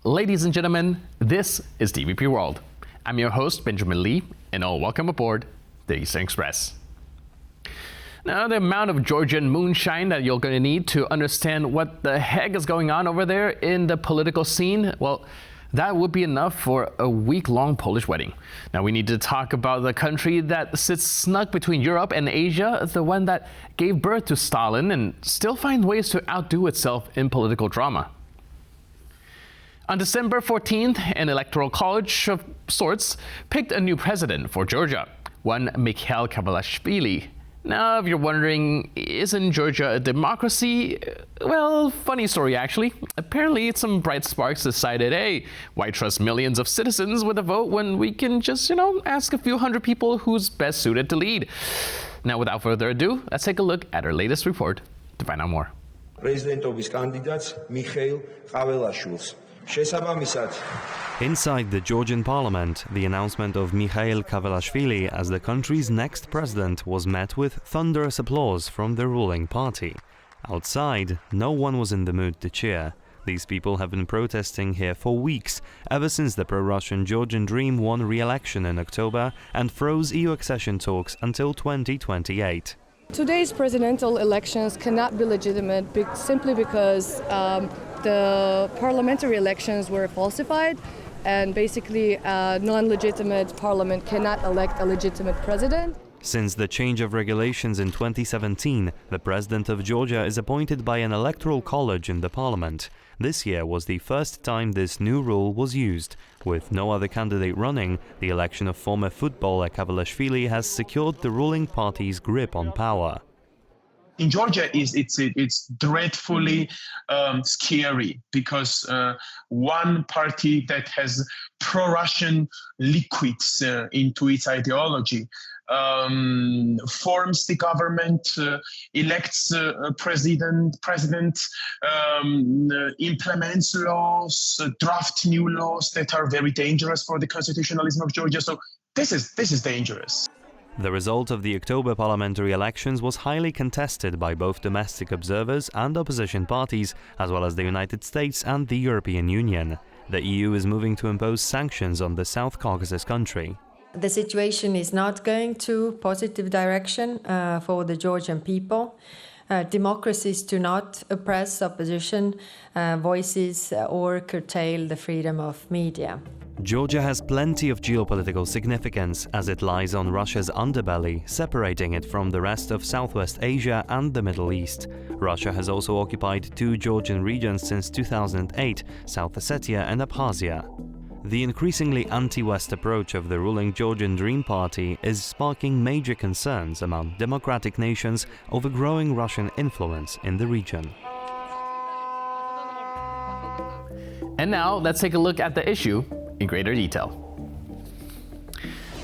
Ladies and gentlemen, this is DVP World. I'm your host, Benjamin Lee, and welcome aboard the Eastern Express. Now, the amount of Georgian moonshine that you're going to need to understand what the heck is going on over there in the political scene, well, that would be enough for a week-long Polish wedding. Now, we need to talk about the country that sits snug between Europe and Asia, the one that gave birth to Stalin and still finds ways to outdo itself in political drama. On December 14th, an electoral college of sorts picked a new president for Georgia, one Mikheil Kavelashvili. Now, if you're wondering, isn't Georgia a democracy? Well, funny story actually. Apparently, some bright sparks decided, hey, why trust millions of citizens with a vote when we can just, ask a few hundred people who's best suited to lead? Now, without further ado, let's take a look at our latest report to find out more. Prezidentობის kandidāts Mikheil Kavelashvili. Inside the Georgian parliament, the announcement of Mikheil Kavelashvili as the country's next president was met with thunderous applause from the ruling party. Outside, no one was in the mood to cheer. These people have been protesting here for weeks, ever since the pro-Russian Georgian Dream won re-election in October and froze EU accession talks until 2028. Today's presidential elections cannot be legitimate simply because the parliamentary elections were falsified, and basically a non-legitimate parliament cannot elect a legitimate president. Since the change of regulations in 2017, the president of Georgia is appointed by an electoral college in the parliament. This year was the first time this new rule was used. With no other candidate running, the election of former footballer Kavelashvili has secured the ruling party's grip on power. In Georgia, it's dreadfully scary because one party that has pro-Russian liquids into its ideology forms the government, elects president, implements laws, draft new laws that are very dangerous for the constitutionalism of Georgia. So this is dangerous. The result of the October parliamentary elections was highly contested by both domestic observers and opposition parties, as well as the United States and the European Union. The EU is moving to impose sanctions on the South Caucasus country. The situation is not going to positive direction for the Georgian people. Democracies do not oppress opposition voices or curtail the freedom of media. Georgia has plenty of geopolitical significance as it lies on Russia's underbelly, separating it from the rest of Southwest Asia and the Middle East. Russia has also occupied two Georgian regions since 2008, South Ossetia and Abkhazia. The increasingly anti-West approach of the ruling Georgian Dream Party is sparking major concerns among democratic nations over growing Russian influence in the region. And now, let's take a look at the issue in greater detail.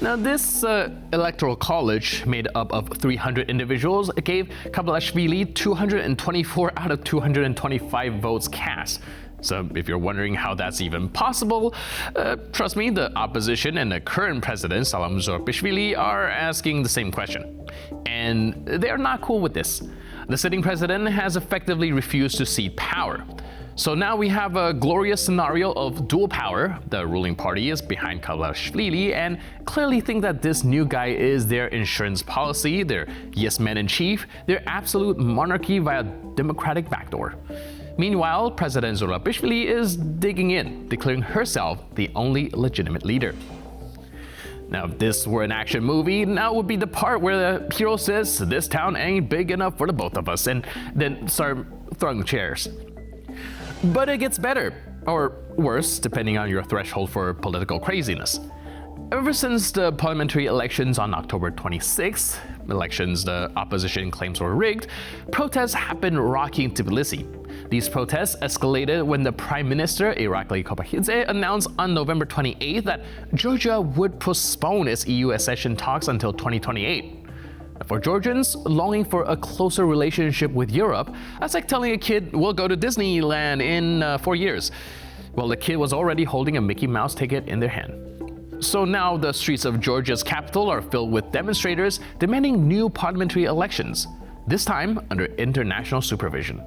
Now, this electoral college, made up of 300 individuals, gave Kavelashvili 224 out of 225 votes cast. So if you're wondering how that's even possible, trust me, the opposition and the current president, Salam are asking the same question. And they're not cool with this. The sitting president has effectively refused to cede power. So now we have a glorious scenario of dual power. The ruling party is behind Kavelashvili and clearly think that this new guy is their insurance policy, their yes man in chief, their absolute monarchy via democratic backdoor. Meanwhile, President Zurabishvili is digging in, declaring herself the only legitimate leader. Now, if this were an action movie, now would be the part where the hero says, "This town ain't big enough for the both of us," and then start throwing chairs. But it gets better, or worse, depending on your threshold for political craziness. Ever since the parliamentary elections on October 26th, elections the opposition claims were rigged, protests have been rocking Tbilisi. These protests escalated when the Prime Minister, Irakli Kopakhidze, announced on November 28th that Georgia would postpone its EU accession talks until 2028. For Georgians longing for a closer relationship with Europe, that's like telling a kid, we'll go to Disneyland in 4 years. Well, the kid was already holding a Mickey Mouse ticket in their hand. So now the streets of Georgia's capital are filled with demonstrators demanding new parliamentary elections, this time under international supervision.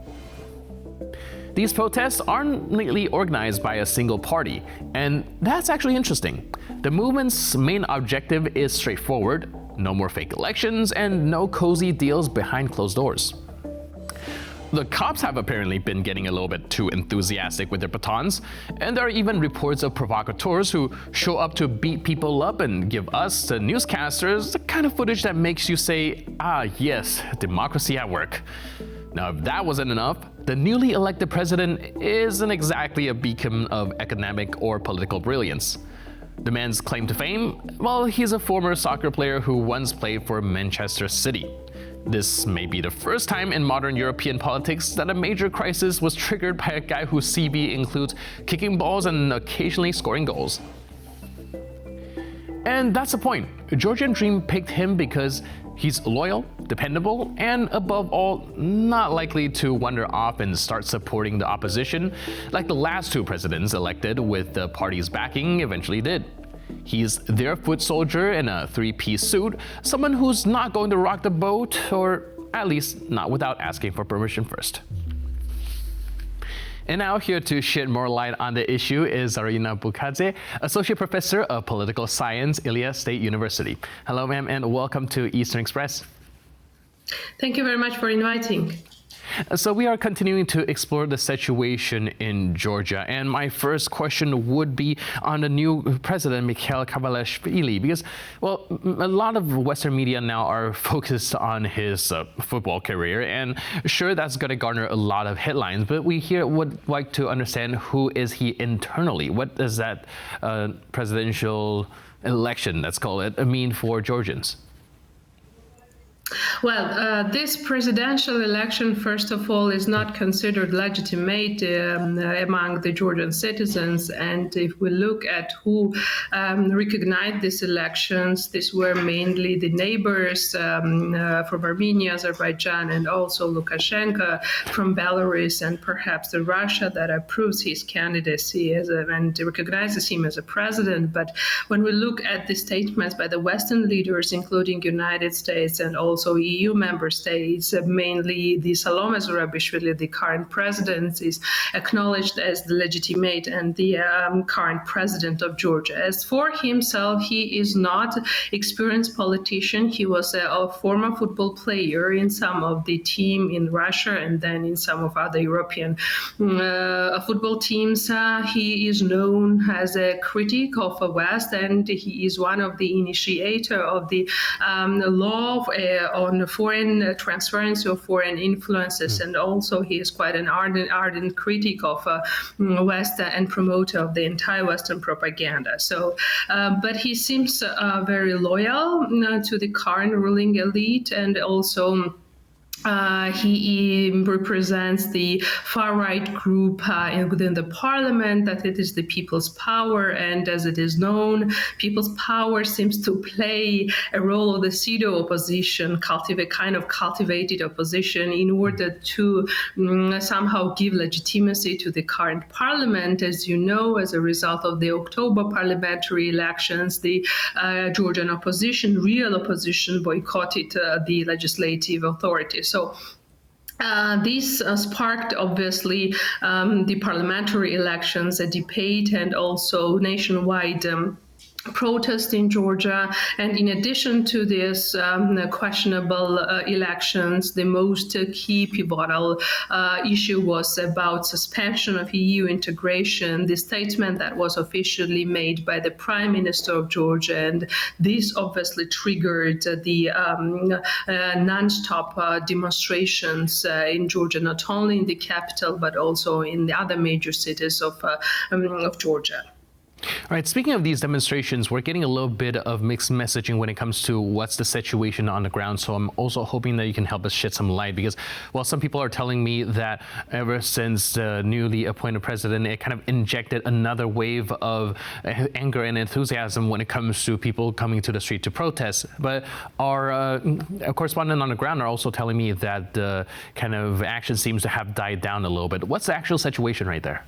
These protests aren't neatly organized by a single party, and that's actually interesting. The movement's main objective is straightforward: no more fake elections and no cozy deals behind closed doors. The cops have apparently been getting a little bit too enthusiastic with their batons, and there are even reports of provocateurs who show up to beat people up and give us, the newscasters, the kind of footage that makes you say, ah yes, democracy at work. Now, if that wasn't enough, the newly elected president isn't exactly a beacon of economic or political brilliance. The man's claim to fame? Well, he's a former soccer player who once played for Manchester City. This may be the first time in modern European politics that a major crisis was triggered by a guy whose CV includes kicking balls and occasionally scoring goals. And that's the point. Georgian Dream picked him because he's loyal, dependable, and above all, not likely to wander off and start supporting the opposition like the last two presidents elected with the party's backing eventually did. He's their foot soldier in a three-piece suit, someone who's not going to rock the boat, or at least not without asking for permission first. And now here to shed more light on the issue is Zarina Bukadze, Associate Professor of Political Science, Ilia State University. Hello, ma'am, and welcome to Eastern Express. Thank you very much for inviting. So we are continuing to explore the situation in Georgia, and my first question would be on the new president, Mikheil Kavelashvili, because, well, a lot of Western media now are focused on his football career, and sure, that's going to garner a lot of headlines, but we here would like to understand who is he internally. What does that presidential election, let's call it, mean for Georgians? Well, this presidential election, first of all, is not considered legitimate among the Georgian citizens. And if we look at who recognized these elections, these were mainly the neighbors from Armenia, Azerbaijan, and also Lukashenko from Belarus, and perhaps the Russia that approves his candidacy and recognizes him as a president. But when we look at the statements by the Western leaders, including United States and also EU member states, mainly the Salome Zurabishvili, the current president, is acknowledged as the legitimate and the current president of Georgia. As for himself, he is not an experienced politician. He was a former football player in some of the team in Russia and then in some of other European football teams. He is known as a critic of the West, and he is one of the initiator of the law on foreign transference of foreign influences, and also he is quite an ardent critic of West and promoter of the anti-Western propaganda. So, but he seems very loyal to the current ruling elite, and also he represents the far-right group within the parliament, that it is the People's Power, and as it is known, People's Power seems to play a role of the pseudo opposition, cultivated opposition, in order to somehow give legitimacy to the current parliament. As you know, as a result of the October parliamentary elections, the Georgian opposition, real opposition, boycotted the legislative authorities. So this sparked, obviously, the parliamentary elections, a debate, and also nationwide protest in Georgia. And in addition to this questionable elections, the most key pivotal issue was about suspension of EU integration, the statement that was officially made by the Prime Minister of Georgia. And this obviously triggered the non-stop demonstrations in Georgia, not only in the capital, but also in the other major cities of Georgia. All right, speaking of these demonstrations, we're getting a little bit of mixed messaging when it comes to what's the situation on the ground. So I'm also hoping that you can help us shed some light, because, well, some people are telling me that ever since the newly appointed president, it kind of injected another wave of anger and enthusiasm when it comes to people coming to the street to protest. But our correspondent on the ground are also telling me that the kind of action seems to have died down a little bit. What's the actual situation right there?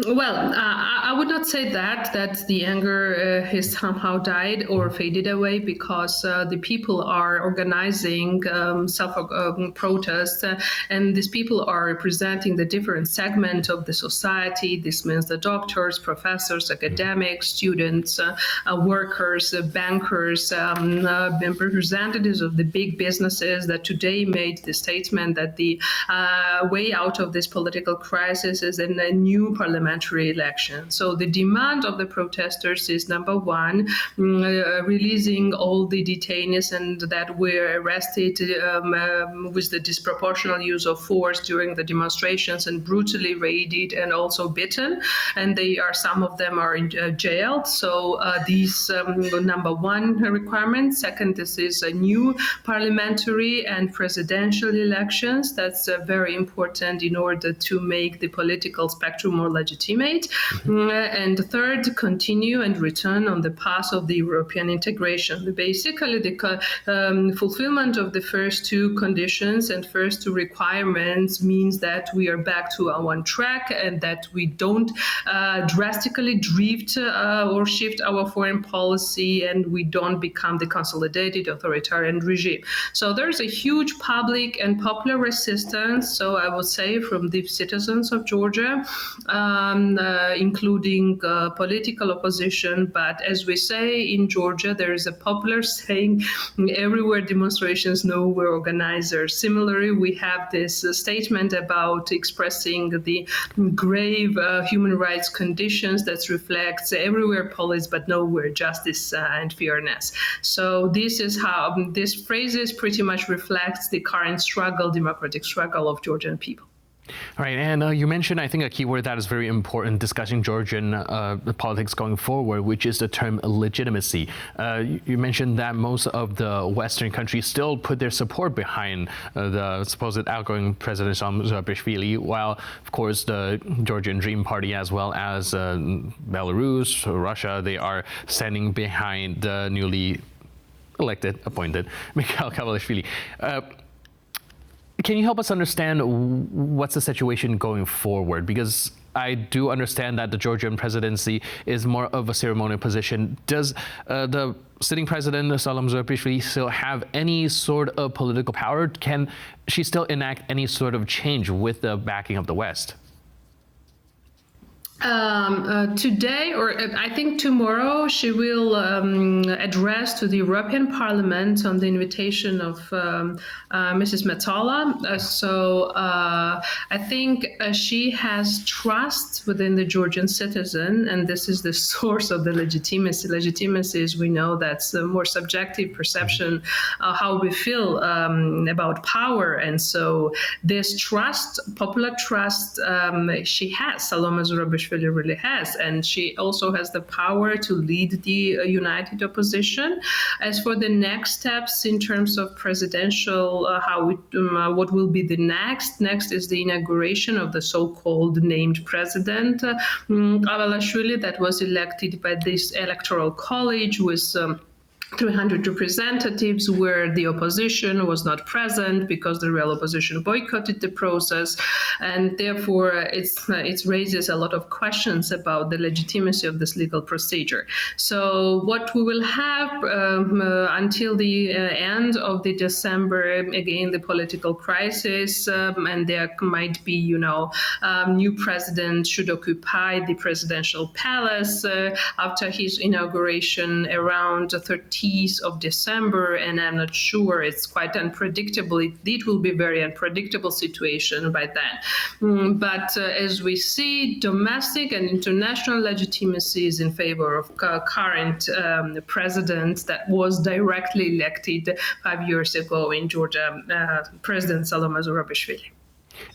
Well, I would not say that the anger has somehow died or faded away, because the people are organizing self-protests, and these people are representing the different segments of the society. This means the doctors, professors, academics, students, workers, bankers, representatives of the big businesses that today made the statement that the way out of this political crisis is in a new parliamentary election. So the demand of the protesters is, number one, releasing all the detainees and that were arrested with the disproportionate use of force during the demonstrations and brutally raided and also beaten. And some of them are in jail. So these number one requirement. Second, this is a new parliamentary and presidential elections. That's very important in order to make the political spectrum more legitimate. And third, continue and return on the path of the European integration. Basically, the fulfillment of the first two conditions and first two requirements means that we are back to our one track and that we don't drastically drift or shift our foreign policy, and we don't become the consolidated authoritarian regime. So there's a huge public and popular resistance, so I would say, from the citizens of Georgia, including political opposition. But as we say in Georgia, there is a popular saying, everywhere demonstrations, nowhere organizers. Similarly, we have this statement about expressing the grave human rights conditions that reflects everywhere police, but nowhere justice and fairness. So this is how this phrases pretty much reflects the current struggle, democratic struggle of Georgian people. All right, and you mentioned, I think, a key word that is very important discussing Georgian politics going forward, which is the term legitimacy. You mentioned that most of the Western countries still put their support behind the supposed outgoing President Kavelashvili, while, of course, the Georgian Dream Party, as well as Belarus, Russia, they are standing behind the newly appointed Mikheil Kavelashvili. Can you help us understand what's the situation going forward? Because I do understand that the Georgian presidency is more of a ceremonial position. Does the sitting president, Kavelashvili, still have any sort of political power? Can she still enact any sort of change with the backing of the West? Today, or I think tomorrow, she will address to the European Parliament on the invitation of Mrs. Metsola. So I think she has trust within the Georgian citizen, and this is the source of the legitimacy. Legitimacy, as we know, that's a more subjective perception of how we feel about power. And so this trust, popular trust, she has, Salome Zurabishvili really has, and she also has the power to lead the united opposition. As for the next steps in terms of presidential, what will be the next is the inauguration of the so-called named president, Kavelashvili, that was elected by this electoral college with 300 representatives, where the opposition was not present because the real opposition boycotted the process, and therefore it raises a lot of questions about the legitimacy of this legal procedure. So what we will have until the end of the December, again, the political crisis, and there might be, new president should occupy the presidential palace after his inauguration around 30th of December, and I'm not sure, it's quite unpredictable. It will be a very unpredictable situation by then. But as we see, domestic and international legitimacy is in favor of current president that was directly elected 5 years ago in Georgia, President Salome Zurabishvili.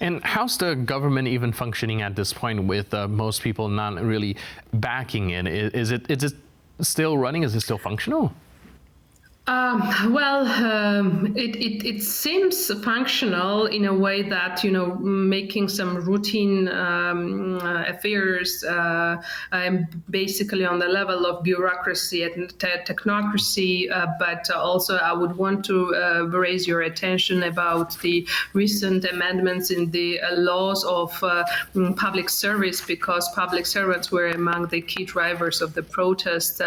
And how's the government even functioning at this point with most people not really backing it? Is it still running? Is it still functional? It seems functional in a way that, making some routine affairs basically on the level of bureaucracy and technocracy. But also I would want to raise your attention about the recent amendments in the laws of public service, because public servants were among the key drivers of the protest.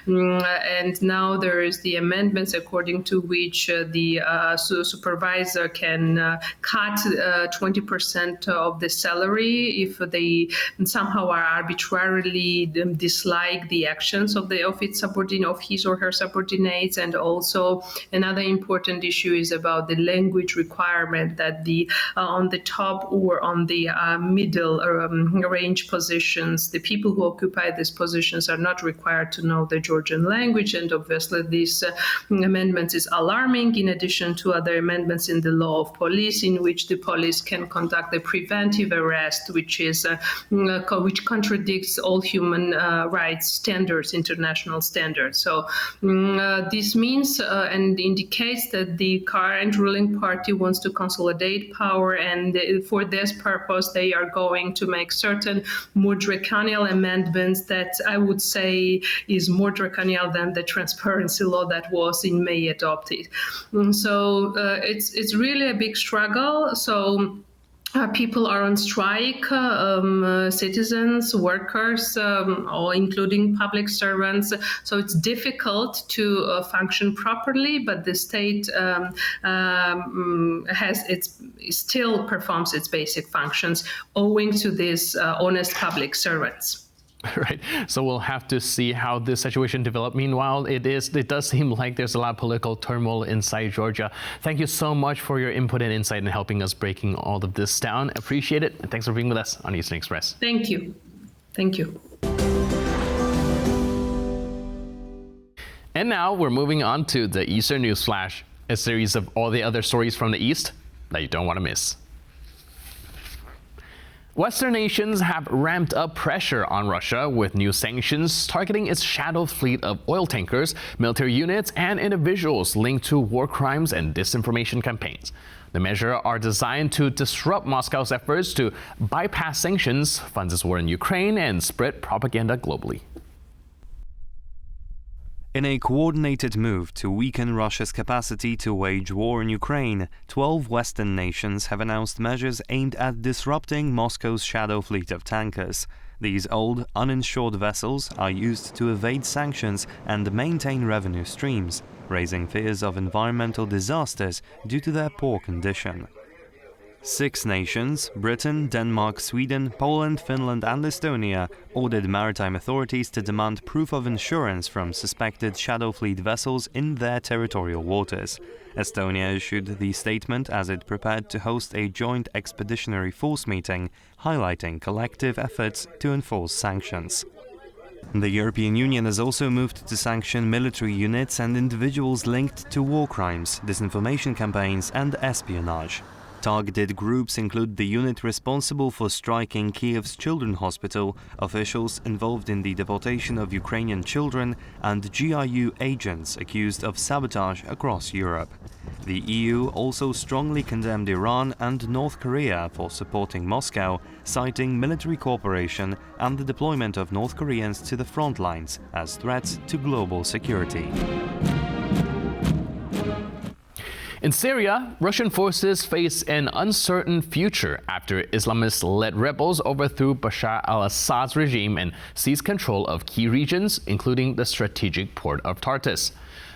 And now there is the amendment according to which the supervisor can cut 20% of the salary if they somehow are arbitrarily dislike the actions of his or her subordinates. And also another important issue is about the language requirement, that the on the top or on the middle range positions, the people who occupy these positions are not required to know the Georgian language. And obviously this amendments is alarming, in addition to other amendments in the law of police, in which the police can conduct a preventive arrest, which contradicts all human rights standards, international standards. So this means and indicates that the current ruling party wants to consolidate power, and for this purpose they are going to make certain more draconian amendments that I would say is more draconian than the transparency law that was in May adopted. So it's really a big struggle. So people are on strike, citizens, workers, or including public servants. So it's difficult to function properly, but the state still performs its basic functions owing to these honest public servants. Right. So we'll have to see how this situation develops. Meanwhile, it does seem like there's a lot of political turmoil inside Georgia. Thank you so much for your input and insight in helping us breaking all of this down. Appreciate it. And thanks for being with us on Eastern Express. Thank you. Thank you. And now we're moving on to the Eastern News Flash, a series of all the other stories from the East that you don't want to miss. Western nations have ramped up pressure on Russia with new sanctions targeting its shadow fleet of oil tankers, military units, and individuals linked to war crimes and disinformation campaigns. The measures are designed to disrupt Moscow's efforts to bypass sanctions, fund its war in Ukraine, and spread propaganda globally. In a coordinated move to weaken Russia's capacity to wage war in Ukraine, 12 Western nations have announced measures aimed at disrupting Moscow's shadow fleet of tankers. These old, uninsured vessels are used to evade sanctions and maintain revenue streams, raising fears of environmental disasters due to their poor condition. 6 nations, Britain, Denmark, Sweden, Poland, Finland and Estonia, ordered maritime authorities to demand proof of insurance from suspected shadow fleet vessels in their territorial waters. Estonia issued the statement as it prepared to host a joint expeditionary force meeting, highlighting collective efforts to enforce sanctions. The European Union has also moved to sanction military units and individuals linked to war crimes, disinformation campaigns and espionage. Targeted groups include the unit responsible for striking Kiev's Children's Hospital, officials involved in the deportation of Ukrainian children, and GRU agents accused of sabotage across Europe. The EU also strongly condemned Iran and North Korea for supporting Moscow, citing military cooperation and the deployment of North Koreans to the front lines as threats to global security. In Syria, Russian forces face an uncertain future after Islamist-led rebels overthrew Bashar al-Assad's regime and seized control of key regions, including the strategic port of Tartus.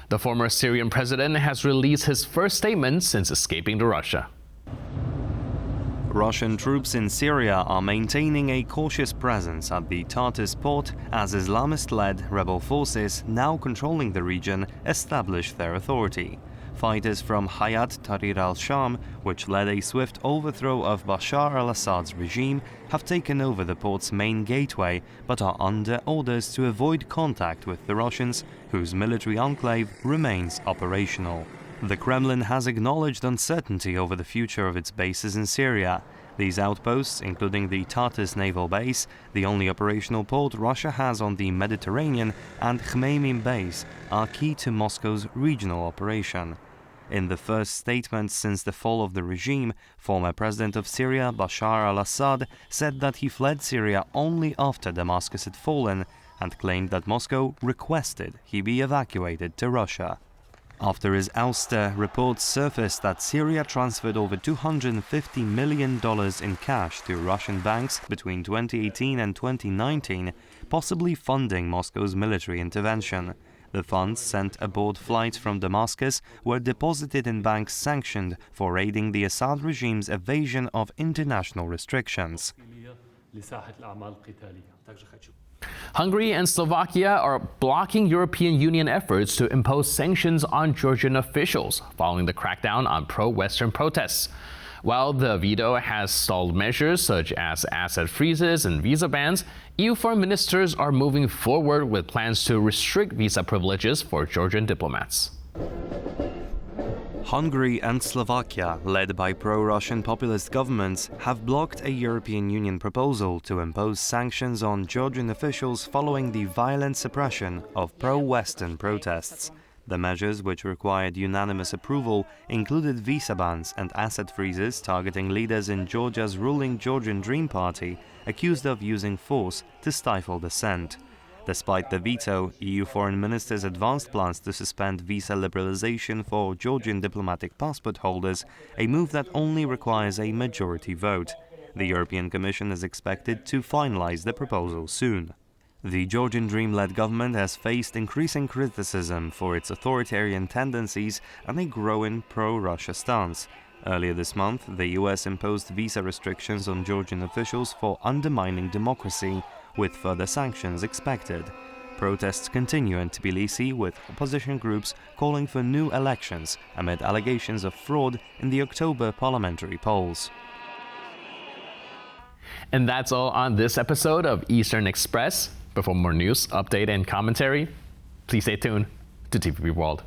The former Syrian president has released his first statement since escaping to Russia. Russian troops in Syria are maintaining a cautious presence at the Tartus port as Islamist-led rebel forces now controlling the region establish their authority. Fighters from Hayat Tahrir al-Sham, which led a swift overthrow of Bashar al-Assad's regime, have taken over the port's main gateway, but are under orders to avoid contact with the Russians, whose military enclave remains operational. The Kremlin has acknowledged uncertainty over the future of its bases in Syria. These outposts, including the Tartus naval base, the only operational port Russia has on the Mediterranean, and Khmeimim base, are key to Moscow's regional operation. In the first statement since the fall of the regime, former president of Syria, Bashar al-Assad, said that he fled Syria only after Damascus had fallen, and claimed that Moscow requested he be evacuated to Russia. After his ouster, reports surfaced that Syria transferred over $250 million in cash to Russian banks between 2018 and 2019, possibly funding Moscow's military intervention. The funds sent aboard flights from Damascus were deposited in banks sanctioned for aiding the Assad regime's evasion of international restrictions. Hungary and Slovakia are blocking European Union efforts to impose sanctions on Georgian officials following the crackdown on pro-Western protests. While the veto has stalled measures such as asset freezes and visa bans, EU foreign ministers are moving forward with plans to restrict visa privileges for Georgian diplomats. Hungary and Slovakia, led by pro-Russian populist governments, have blocked a European Union proposal to impose sanctions on Georgian officials following the violent suppression of pro-Western protests. The measures, which required unanimous approval, included visa bans and asset freezes targeting leaders in Georgia's ruling Georgian Dream Party, accused of using force to stifle dissent. Despite the veto, EU foreign ministers advanced plans to suspend visa liberalization for Georgian diplomatic passport holders, a move that only requires a majority vote. The European Commission is expected to finalize the proposal soon. The Georgian Dream-led government has faced increasing criticism for its authoritarian tendencies and a growing pro-Russia stance. Earlier this month, the US imposed visa restrictions on Georgian officials for undermining democracy, with further sanctions expected. Protests continue in Tbilisi, with opposition groups calling for new elections amid allegations of fraud in the October parliamentary polls. And that's all on this episode of Eastern Express. But for more news, update, and commentary, please stay tuned to TVP World.